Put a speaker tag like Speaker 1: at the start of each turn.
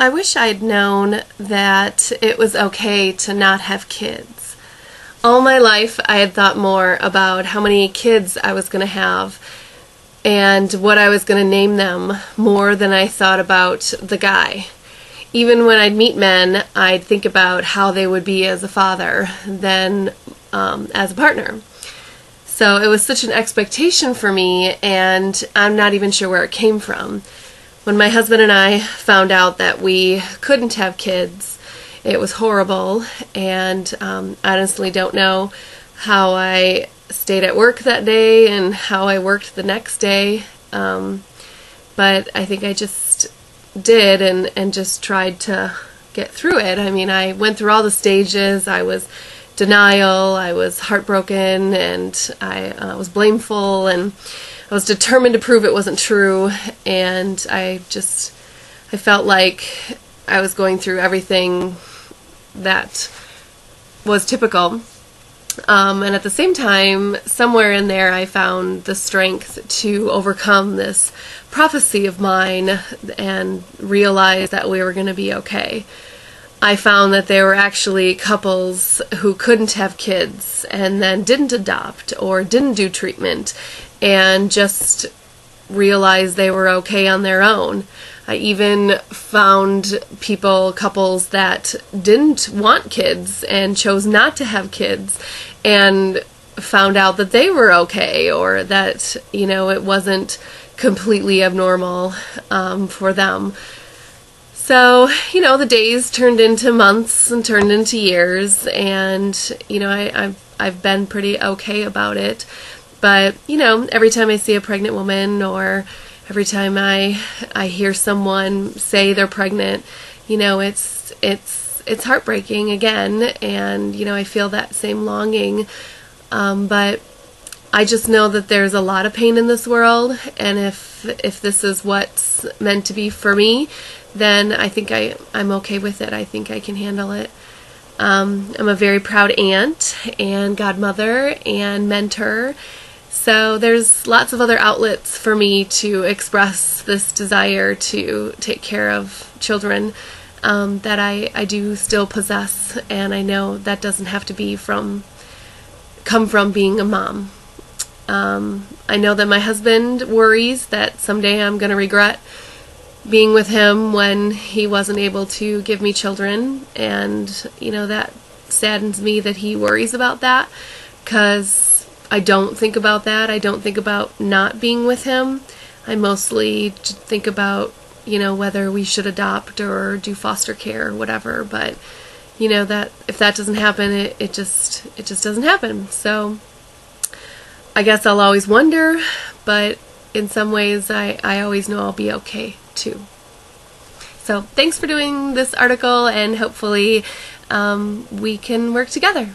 Speaker 1: I wish I'd known that it was okay to not have kids. All my life I had thought more about how many kids I was going to have and what I was going to name them more than I thought about the guy. Even when I'd meet men, I'd think about how they would be as a father than as a partner. So it was such an expectation for me, and I'm not even sure where it came from. When my husband and I found out that we couldn't have kids, it was horrible, and I honestly don't know how I stayed at work that day and how I worked the next day, but I think I just did and just tried to get through it. I mean, I went through all the stages. I was denial, I was heartbroken, and I was blameful, and I was determined to prove it wasn't true, and I felt like I was going through everything that was typical. And at the same time, somewhere in there, I found the strength to overcome this prophecy of mine and realize that we were going to be okay. I found that there were actually couples who couldn't have kids and then didn't adopt or didn't do treatment and just realized they were okay on their own. I even found couples that didn't want kids and chose not to have kids and found out that they were okay, or that, it wasn't completely abnormal for them. So, the days turned into months and turned into years, and, I've been pretty okay about it. But, every time I see a pregnant woman, or every time I hear someone say they're pregnant, it's heartbreaking again, and, I feel that same longing. But I just know that there's a lot of pain in this world, and if this is what's meant to be for me, then I think I'm okay with it. I think I can handle it. I'm a very proud aunt and godmother and mentor, so there's lots of other outlets for me to express this desire to take care of children that I do still possess, and I know that doesn't have to come from being a mom. I know that my husband worries that someday I'm going to regret being with him when he wasn't able to give me children, and that saddens me that he worries about that, because I don't think about that. I don't think about not being with him. I mostly think about whether we should adopt or do foster care or whatever, but that if that doesn't happen, it just doesn't happen. So I guess I'll always wonder, but in some ways I always know I'll be okay too. So thanks for doing this article, and hopefully we can work together.